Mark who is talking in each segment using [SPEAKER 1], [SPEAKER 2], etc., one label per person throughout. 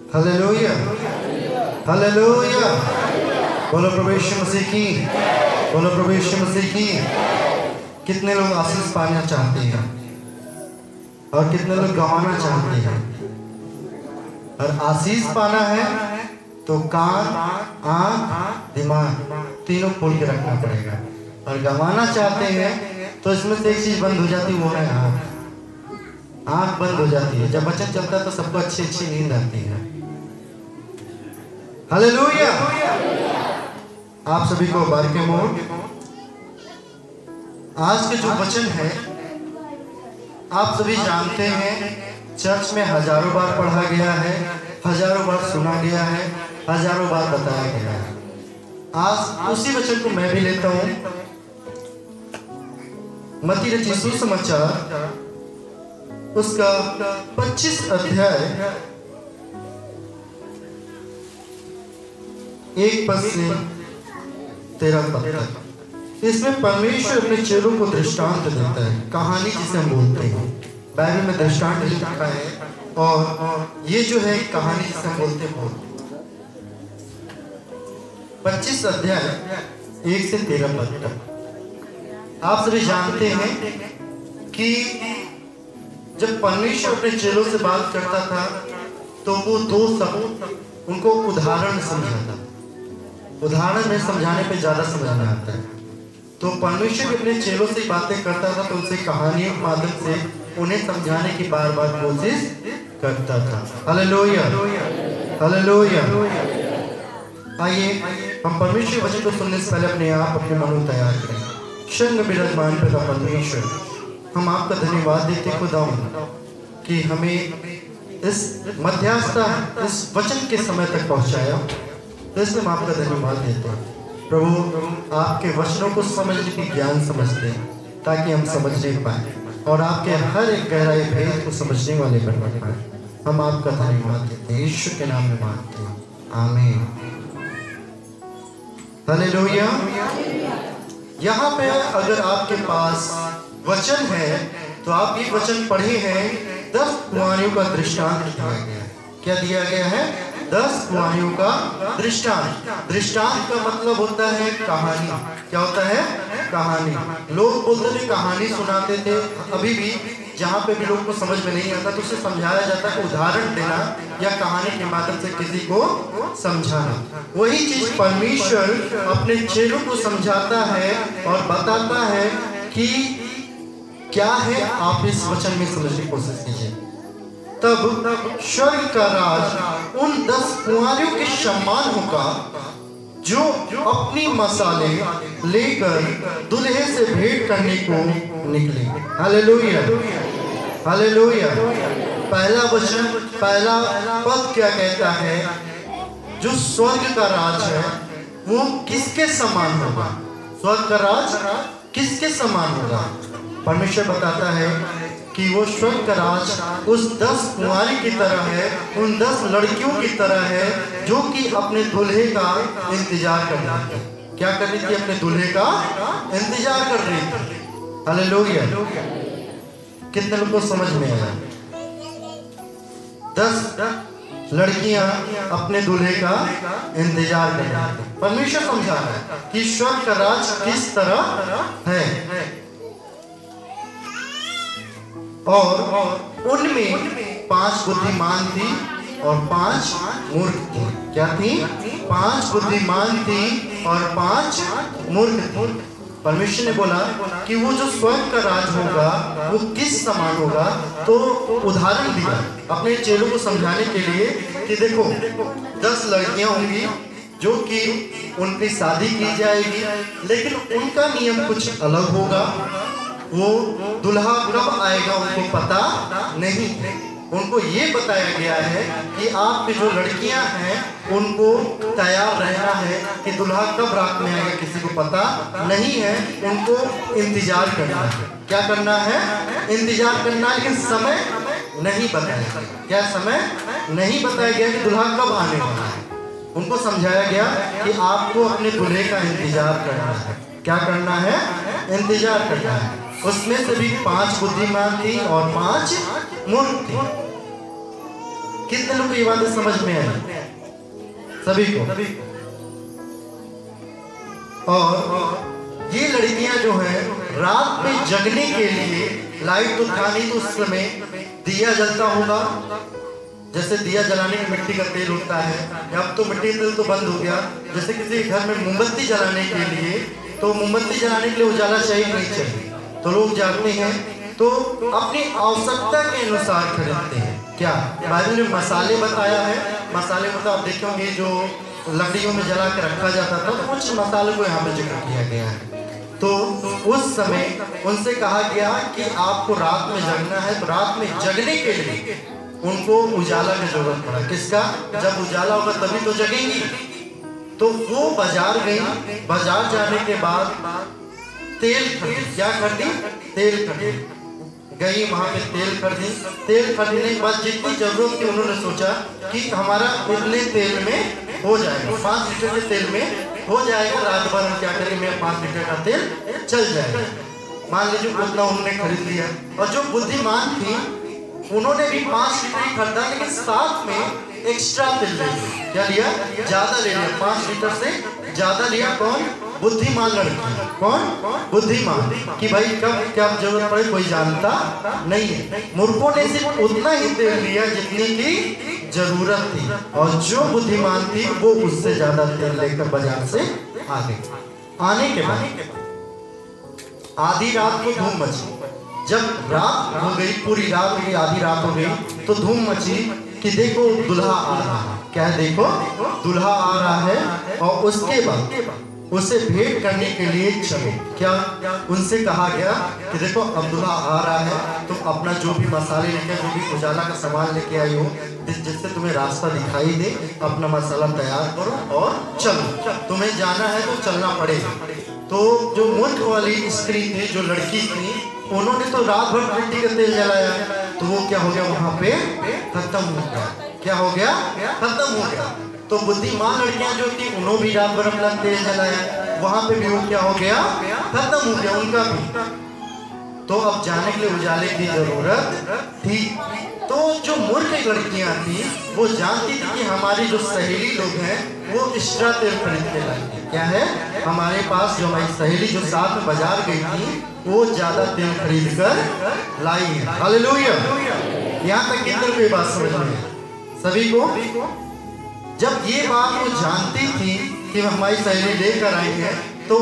[SPEAKER 1] Hallelujah, hallelujah. बोलो प्रभु यीशु मसीह की, बोलो प्रभु यीशु मसीह की। कितने लोग आशीष पाना चाहते हैं और कितने लोग गंवाना चाहते हैं। और आशीष पाना है तो कान, आँख, दिमाग तीनों खोल के रखना पड़ेगा। और गंवाना चाहते हैं तो इसमें से एक चीज बंद हो जाती है, वो है आँख। आँख बंद हो जाती है। जब वचन चलता है तो सबको अच्छी अच्छी नींद आती है। हालेलुया। आप सभी को बारके मोड़। आज के जो वचन है आप सभी जानते हैं, चर्च में हजारों बार पढ़ा गया है, हजारों बार सुना गया है, हजारों बार बताया गया है। आज उसी वचन को मैं भी लेता हूं। मत्ती रचित सुसमाचार उसका 25 अध्याय 1 पद से 13 पद तक। इसमें परमेश्वर अपने चेलों को दृष्टांत देता है, कहानी जिसे हम बोलते हैं। बाइबल में दृष्टांत लिखा है और ये जो है कहानी जिसे हम बोलते हैं। 25 अध्याय 1 से 13 पद तक। आप सभी जानते हैं कि जब परमेश्वर अपने चेलों से बात करता था तो वो 2 शब्द उनको उदाहरण समझाता। उदाहरण में समझाने पे ज्यादा समझ में आता है। तो परमेश्वर अपने चेलों से बातें करता था तो उनसे कहानियों के माध्यम से उन्हें समझाने की बार बार कोशिश करता था। Hallelujah, hallelujah. आइए हम परमेश्वर वचन को सुनने से पहले अपने आप अपने मन को तैयार करें। शरण विराजमान पिता परमेश्वर, हम आपका धन्यवाद देते खुदावंद कि हमें इस मध्यास्था इस वचन के समय तक पहुंचाया। तो इसमें हम आपका धन्यवाद देते हैं प्रभु। आपके वचनों को समझने की ज्ञान समझते हैं ताकि हम समझने पाए और आपके हर एक गहराई भेद को समझने वाले बन पाए। हम आपका धन्यवाद देते हैं, ईश्वर के नाम में मांगते हैं, आमीन। हालेलुया। यहाँ पे अगर आपके पास वचन है तो आप ये वचन पढ़े हैं, 10 कुंवारियों का दृष्टांत दिया गया है। क्या दिया गया है? 10 कुंवारियों का दृष्टांत। दृष्टांत का मतलब होता है कहानी। क्या होता है? कहानी। लोग बोलते थे, कहानी सुनाते थे। अभी भी जहाँ पे भी लोग को समझ में नहीं आता तो उसे समझाया जाता है, उदाहरण देना या कहानी के माध्यम से किसी को समझाना। वही चीज परमेश्वर अपने चेलों को समझाता है और बताता है कि क्या है। आप इस वचन में समझने की कोशिश कीजिए। तब स्वर्ग का राज उन 10 कुंवारियों के समान होगा जो अपनी मसाले लेकर दूल्हे से भेंट करने को निकले। Hallelujah, hallelujah. पहला वचन, पहला पद क्या कहता है? जो स्वर्ग का राज है वो किसके समान होगा? स्वर्ग का राज किसके समान होगा? परमेश्वर बताता है कि वो स्वर्ग का राज उस 10 कुंवारी की तरह है, उन 10 लड़कियों की तरह है जो कि अपने दूल्हे का इंतजार कर रही थी। क्या कर रही थी? अपने दूल्हे का इंतजार कर रही थी। हालेलुया। कितने लोगों को समझ में आया? 10 लड़कियां अपने दूल्हे का इंतजार कर रही थी। परमेश्वर समझा रहा है कि स्वर्ग का राज किस तरह है। और उनमें 5 बुद्धिमान थी और 5 मूर्ख थी। क्या थी? 5 बुद्धिमान थी और 5 मूर्ख थी। परमेश्वर ने बोला कि वो जो स्वर्ग का राज होगा वो किस समान होगा। तो उदाहरण दिया अपने चेलों को समझाने के लिए कि देखो 10 लड़कियां होंगी जो कि उनकी शादी की जाएगी, लेकिन उनका नियम कुछ अलग होगा। वो दुल्हा कब आएगा उनको पता नहीं है। उनको ये बताया गया है कि आपकी जो लड़कियां हैं उनको तैयार रहना है कि दुल्हा कब रात में आएगा किसी को पता नहीं है। उनको इंतजार करना है। क्या करना है? इंतजार करना। लेकिन समय नहीं बताया गया। क्या समय नहीं बताया गया कि दुल्हा कब आने वाला है। उनको समझाया गया कि आपको अपने दूल्हे का इंतजार करना है। क्या करना है? इंतजार करना है। उसमें से भी 5 बुद्धिमान थी और 5 मूर्ख थी। कितने लोग ये बातें समझ में आई? सभी को। और ये लड़कियां जो हैं रात में जगने के लिए, लाइट तो था नहीं तो उस समय दिया जलता होगा, जैसे दिया जलाने में मिट्टी का तेल होता है, अब तो मिट्टी का तेल तो बंद हो गया। जैसे किसी घर में मोमबत्ती जलाने के लिए, तो मोमबत्ती जलाने के लिए उजाला चाहिए नहीं चाहिए, तो लोग जाते हैं तो अपनी आवश्यकता के अनुसार खरीदते हैं। क्या बाइबल में मसाले बताया है? मसाले मतलब आप देखेंगे जो लकड़ियों में जला के रखा जाता था, तो कुछ मसालों को यहाँ पे जिक्र किया गया है। तो उस समय उनसे कहा गया कि आपको रात में जगना है, तो रात में जगने के लिए उनको उजाला की जरूरत पड़ा। किसका? जब उजाला होगा तभी तो जगेंगी। तो वो बाजार गई, बाजार जाने के बाद तेल खरीदी। क्या खरीदी? तेल खरीदी। गई वहां पे तेल खरीदी। तेल खरीदने के बाद जितनी जरूरत थी उन्होंने सोचा कि हमारा इतने तेल में हो जाएगा, 5 लीटर के तेल में हो जाएगा, रात भर हम क्या करेंगे, मेरा 5 लीटर का तेल चल जाएगा। मान लीजिए उतना उन्होंने खरीद लिया। और जो बुद्धिमान थी उन्होंने भी 5 लीटर ही खरीदा, लेकिन साथ में एक्स्ट्रा तेल ले लिया। क्या लिया? ज्यादा ले लिया, 5 लीटर से ज्यादा लिया। कौन? बुद्धिमान लड़की। कौन? बुद्धिमान। कि भाई कब क्या जरूरत पड़े कोई जानता नहीं है। मूर्खों ने सिर्फ उतना ही तेल लिया जितनी की जरूरत थी, और जो बुद्धिमान थी वो उससे ज्यादा तेल लेकर बाजार से आ गई। आने के बाद आधी रात को धूम मची। जब रात हो गई, पूरी रात हो गई, आधी रात हो गई, तो धूम मची कि देखो दुल्हा आ रहा है। क्या है? देखो दुल्हा आ रहा है। और उसके बाद उसे भेंट करने के लिए चलो। क्या? उनसे कहा गया कि देखो अब दुल्हा आ रहा है, तुम अपना जो भी मसाले लेके, जो भी उजाला का सामान लेके आई हो, जिससे तुम्हें रास्ता दिखाई दे, अपना मसाला तैयार करो और चलो। तुम्हें जाना है तो चलना पड़ेगा। तो जो मूर्ख वाली स्त्री थी, जो लड़की थी, उन्होंने तो रात भर मिट्टी का तेल जलाया, तो वो क्या हो गया? वहां पे खत्म हो गया। क्या हो गया? खत्म हो गया। तो बुद्धिमान लड़कियां जो थी उन्होंने भी रात भर अपना तेल जलाया, वहां पे भी वो क्या हो गया? खत्म हो गया उनका भी। तो अब जाने के लिए उजाले की जरूरत थी। तो जो मूर्ख लड़कियां थी वो जानती थी कि हमारी जो सहेली लोग हैं वो एक्स्ट्रा तेल खरीद के लाएंगे। क्या है? हमारे पास जो हमारी सहेली जो साथ में बाजार गई थी वो ज्यादा तेल खरीद कर लाई है। हालेलुया। यहाँ तक कितने को ये बात समझ में? सभी को। जब ये बात वो जानती थी कि हमारी सहेली लेकर आई है, तो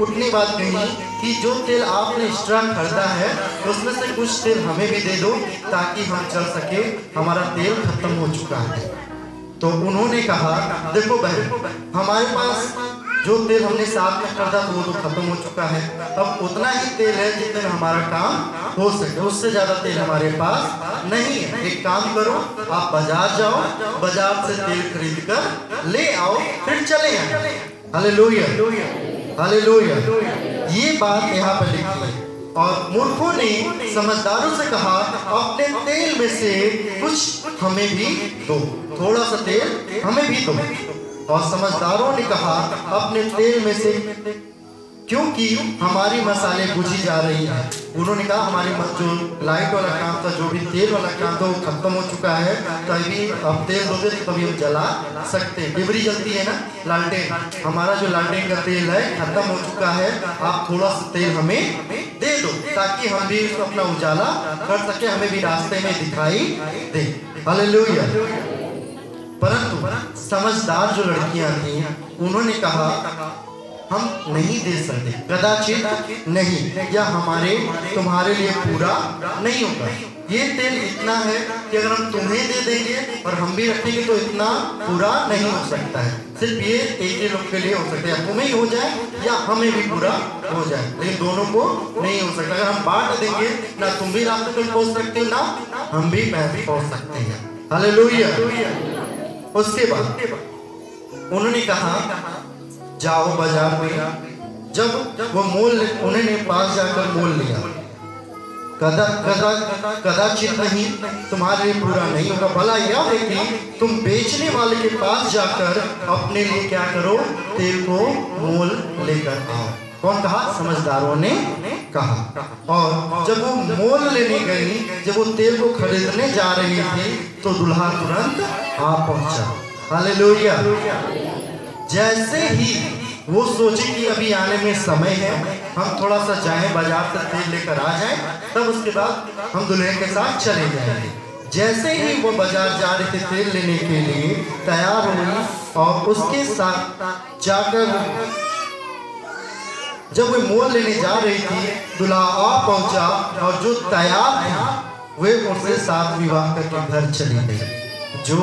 [SPEAKER 1] उठने बात कही कि जो तेल आपने एक्स्ट्रा खरीदा है उसमें से कुछ तेल हमें भी दे दो ताकि हम चल सके, हमारा तेल खत्म हो चुका है। तो उन्होंने कहा देखो बहन, हमारे पास जो तेल हमने साथ में खरीदा तो वो तो खत्म हो चुका है, अब उतना ही तेल है जितने में हमारा काम हो सके, उससे ज्यादा तेल हमारे पास नहीं है। एक काम करो, आप बाजार जाओ, बाजार से तेल खरीद कर ले आओ, फिर चले आए। Hallelujah, hallelujah. ये बात यहाँ पर लिखी है। और मूर्खों ने समझदारों से कहा अपने तेल में से कुछ हमें भी दो, थोड़ा सा तेल हमें भी दो। और समझदारों ने कहा अपने तेल में से, क्योंकि हमारी मसाले बुझी जा रही है। उन्होंने कहा हमारी जो लाइट वाला काम था, जो भी तेल वाला काम था वो खत्म हो चुका है, तो अभी अब तेल दोगे तो तभी हम जला सकते हैं। डिबरी जलती है ना, लालटेन, हमारा जो लालटेन का तेल है खत्म हो चुका है, आप थोड़ा सा तेल हमें दे दो ताकि हम भी अपना उजाला कर सके, हमें भी रास्ते में दिखाई दे। हालेलुया। परंतु समझदार जो लड़कियां थी उन्होंने कहा हम नहीं दे सकते, कदाचित नहीं, या तुम्हारे लिए पूरा नहीं होगा। ये तेल इतना है कि अगर हम तुम्हें दे देंगे और हम भी रखेंगे तो इतना पूरा नहीं हो सकता है। सिर्फ ये एक ही लोग के लिए हो सकता है, तुम्हें ही हो जाए या हमें भी पूरा हो जाए, लेकिन दोनों को नहीं हो सकता। अगर हम बांट देंगे ना तुम भी रास्ते तक पहुंच सकते हो ना हम भी पहुंच सकते हैं। हालेलुया। उसके बाद उन्होंने कहा जाओ बाजार में। जब वो उन्होंने पास जाकर मोल लिया, कदाचित नहीं, तुम्हारे लिए पूरा नहीं होगा। भला यह है कि तुम बेचने वाले के पास जाकर अपने लिए क्या करो, तेल को मोल लेकर आओ। कौन कहा? समझदारों ने कहा। और जब वो मोल लेने गई, जब वो तेल को खरीदने जा रही थी, तो दूल्हा तुरंत आ पहुंचा। हालेलुया। जैसे ही वो सोची कि अभी आने में समय है, हम थोड़ा सा जाएं बाजार से तेल लेकर आ जाएं, तब उसके बाद हम दुल्हन के साथ चले जाएंगे। जैसे ही वो बाजार जा रहे थे तेल लेने के लिए, तैयार हुई और उसके साथ जाकर जब वो मोल लेने जा रही थी, दूल्हा आ पहुंचा और जो तैयार थी वे उसके साथ विवाह करके घर चली गई। जो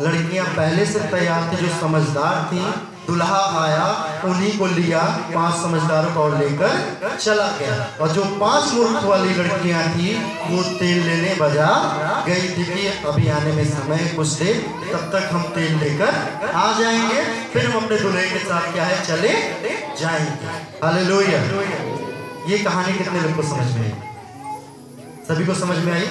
[SPEAKER 1] लड़कियां पहले से तैयार थी, जो समझदार थी, दूल्हा आया, उन्हीं को लिया, 5 समझदारों को लेकर चला गया। और जो 5 मूर्ख वाली लड़कियां थी, वो तेल लेने बाजार गई थी कि अभी आने में समय कुछ देर, तब तक हम तेल लेकर आ जाएंगे, फिर हम अपने दूल्हे के साथ क्या है चले जाएंगे। हालेलुया। ये कहानी कितने लोग को समझ में आई? सभी को समझ में आई?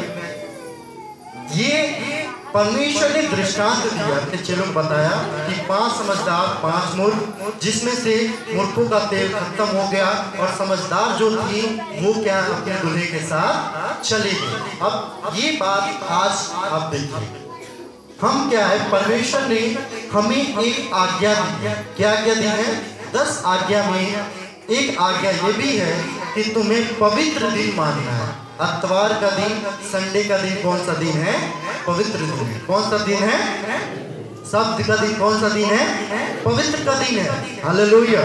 [SPEAKER 1] ये परमेश्वर ने दृष्टांत दिया, अपने चेलों को बताया कि 5 समझदार 5 मूर्ख, जिसमें से मूर्खों का तेल खत्म हो गया और समझदार जो थी वो क्या अपने दूल्हे के साथ चले गए। अब ये बात आज आप देखिए, हम क्या है, परमेश्वर ने हमें एक आज्ञा दी है। क्या आज्ञा दी है? 10 आज्ञा में एक आज्ञा ये भी है कि तुम्हें पवित्र दिन मानना है। इतवार का दिन, संडे का दिन कौन सा दिन है? पवित्र दिन है। कौन सा दिन है? सब्त का दिन कौन सा दिन है? पवित्र का दिन है। हालेलुया।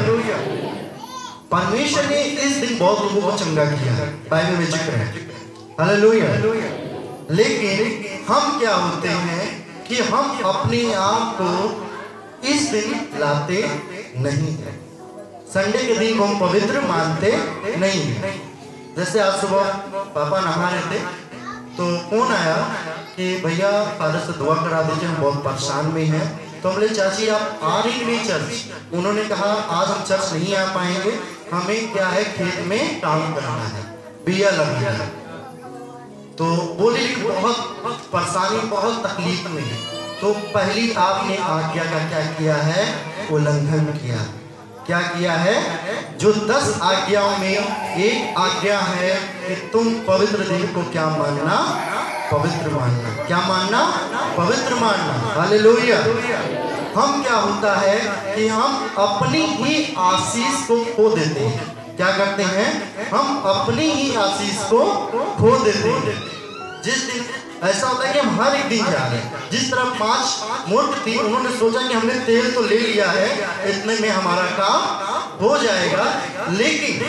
[SPEAKER 1] परमेश्वर ने इस दिन बहुत लोगों को चंगा किया है, बाइबल में जिक्र है। हालेलुया। लेकिन हम क्या होते हैं कि हम अपने आप को इस दिन लाते नहीं है। संडे के दिन को हम पवित्र मानते नहीं है। जैसे आज सुबह पापा नहा रहे थे तो फोन आया कि भैया फादर से दुआ करा दीजिए, हम बहुत परेशान में हैं। तो हम बोले चाची आप आ रही नहीं चर्च? उन्होंने कहा आज हम चर्च नहीं आ पाएंगे, हमें क्या है खेत में काम करना है, बिया लगना है। तो बोले बहुत परेशानी, बहुत तकलीफ में है। तो पहली आपने आज्ञा का क्या किया है? उल्लंघन किया। क्या किया है? जो 10 आज्ञाओं में एक आज्ञा है कि तुम पवित्र दिन को क्या मानना? पवित्र मानना। क्या मानना? पवित्र मानना। हालेलुया। हम क्या होता है कि हम अपनी ही आशीष को खो देते हैं। क्या करते हैं? हम अपनी ही आशीष को खो देते हैं। जिस दिन ऐसा होता है कि हम हर एक दिन जा रहे हैं, जिस तरह 5 मूर्ख थी, उन्होंने सोचा कि हमने तेल तो ले लिया है, इतने में हमारा काम हो जाएगा। लेकिन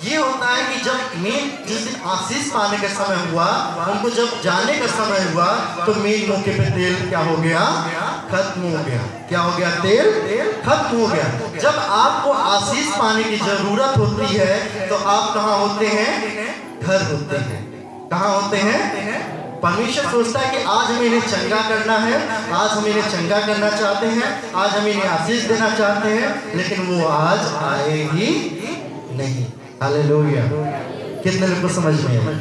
[SPEAKER 1] ये होता है कि जब मेन जिस दिन आशीष पाने का समय हुआ, उनको जब जाने का समय हुआ, तो मेन मौके पे तेल क्या हो गया? खत्म हो गया। क्या हो गया? तेल खत्म हो गया। जब आपको आशीष पाने की जरूरत होती है तो आप कहाँ होते हैं? घर होते हैं। कहाँ होते हैं? परमेश्वर सोचता है कि आज हमें इन्हें चंगा करना है, आज हम इन्हें चंगा करना चाहते हैं, आज हम इन्हें आशीष देना चाहते हैं, लेकिन वो आज आए ही नहीं। हालेलुया। कितने लोग को समझ में आया?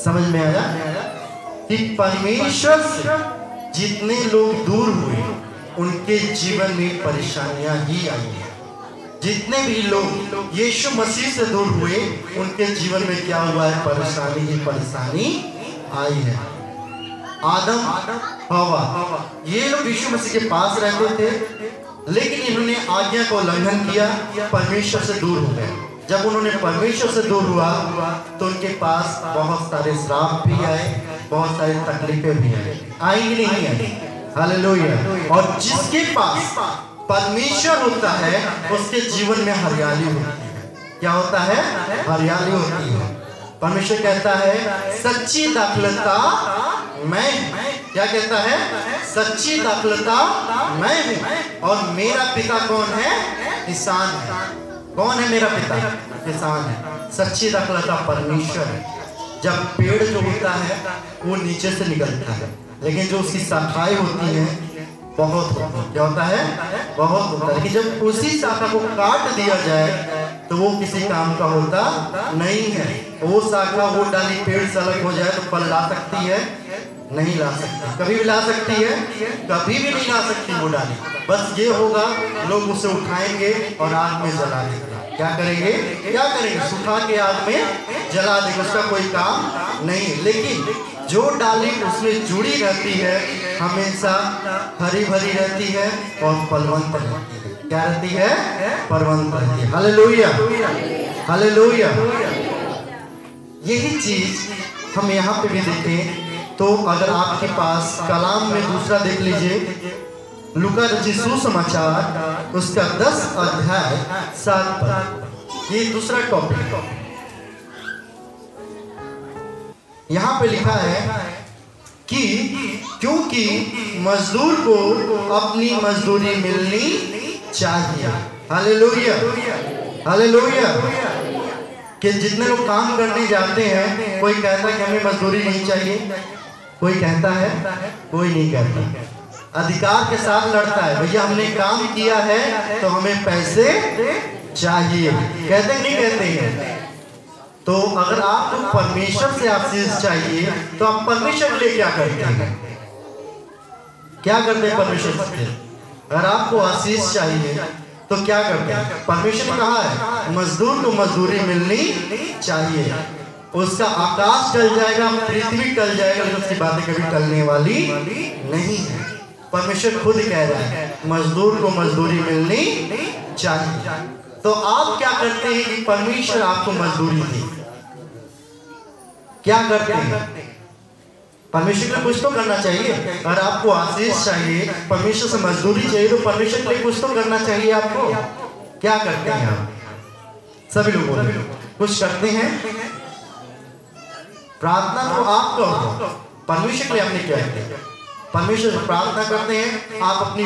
[SPEAKER 1] समझ में आया कि परमेश्वर से जितने लोग दूर हुए उनके जीवन में परेशानियां ही आई हैं। जितने भी लोग यीशु मसीह से दूर हुए उनके जीवन में क्या हुआ है? परेशानी ही परेशानी आई है। आदम, हवा, ये लोग यीशु मसीह के पास रहते थे, लेकिन इन्होंने आज्ञा को उल्लंघन किया, परमेश्वर से दूर हो गए। जब उन्होंने परमेश्वर से दूर हुआ तो उनके पास बहुत सारे श्राप भी आए, बहुत सारी तकलीफें भी आई। आएंगी नहीं आई? हालेलुया। और जिसके पास परमेश्वर होता है उसके जीवन में हरियाली होती है। क्या होता है? हरियाली होती है। परमेश्वर कहता है सच्ची दाखलता मैं हूं। क्या कहता है? सच्ची दाखलता मैं हूं और मेरा पिता कौन है? किसान है। कौन है मेरा पिता? किसान है। सच्ची दाखलता परमेश्वर है। जब पेड़ जो होता है वो नीचे से निकलता है, लेकिन जो उसकी शाखाएं होती हैं बहुत होता है। क्या होता है? बहुत होता है। लेकिन जब उसी शाखा को काट दिया जाए तो वो किसी काम का होता नहीं है। वो शाखा, वो डाली पेड़ से अलग हो जाए तो फल ला सकती है? नहीं ला सकती। कभी भी ला सकती है? कभी भी नहीं ला सकती वो डाली। बस ये होगा लोग उसे उठाएंगे और आग में जला देंगे। क्या करेंगे? क्या करेंगे? सुखा के आग में जला देंगे, उसका कोई काम नहीं। लेकिन जो डाली उसमें जुड़ी रहती है हमेशा हरी भरी रहती है और फलवंत रहती है। क्या रहती है? फलवंत रहती है। Hallelujah, hallelujah. यही चीज हम यहाँ पे भी देखें तो अगर आपके पास कलाम में दूसरा देख लीजिए, लूका रचित सुसमाचार उसका 10 अध्याय 7 पद। ये दूसरा टॉपिक यहाँ पे लिखा है कि क्योंकि मजदूर को अपनी मजदूरी मिलनी चाहिए। Hallelujah, hallelujah. कि जितने लोग काम करने जाते हैं, कोई कहता है कि हमें मजदूरी नहीं चाहिए, कोई कहता है, कोई नहीं कहता। अधिकार के साथ लड़ता है, भैया हमने काम किया है तो हमें पैसे चाहिए। कहते नहीं कहते हैं? तो अगर आपको परमेश्वर से आशीष चाहिए तो आप परमेश्वर के लिए क्या करते हैं? क्या करते हैं परमेश्वर से? अगर आपको आशीष चाहिए तो क्या करते हैं? परमेश्वर ने कहा है मजदूर को मजदूरी मिलनी चाहिए। उसका आकाश टल जाएगा, पृथ्वी टल जाएगा, लेकिन उसकी बातें कभी टलने वाली नहीं है। परमेश्वर खुद कह रहा है मजदूर को मजदूरी मिलनी चाहिए। तो आप क्या करते हैं कि परमेश्वर आपको मजदूरी दे? क्या करते हैं? परमेश्वर को कुछ तो करना चाहिए। अगर आपको आशीष चाहिए, परमेश्वर से मजदूरी चाहिए, तो परमेश्वर के लिए कुछ तो करना चाहिए आपको। क्या करते हैं आप? सभी लोग बोले कुछ करते हैं। प्रार्थना तो आप करो, परमेश्वर के लिए आपने क्या किया? परमेश्वर से प्रार्थना करते हैं, आप अपनी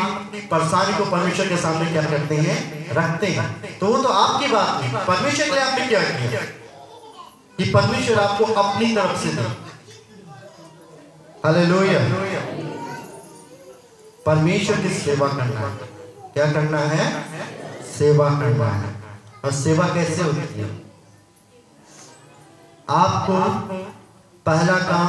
[SPEAKER 1] परेशानी को परमेश्वर के सामने क्या करते हैं? रखते हैं। तो वो तो आपकी बात नहीं, परमेश्वर के लिए आपने क्या किया कि परमेश्वर आपको अपनी तरफ से दे। हालेलुया। परमेश्वर की सेवा करना है। क्या करना है? सेवा करना है। और सेवा कैसे होती है? आपको पहला काम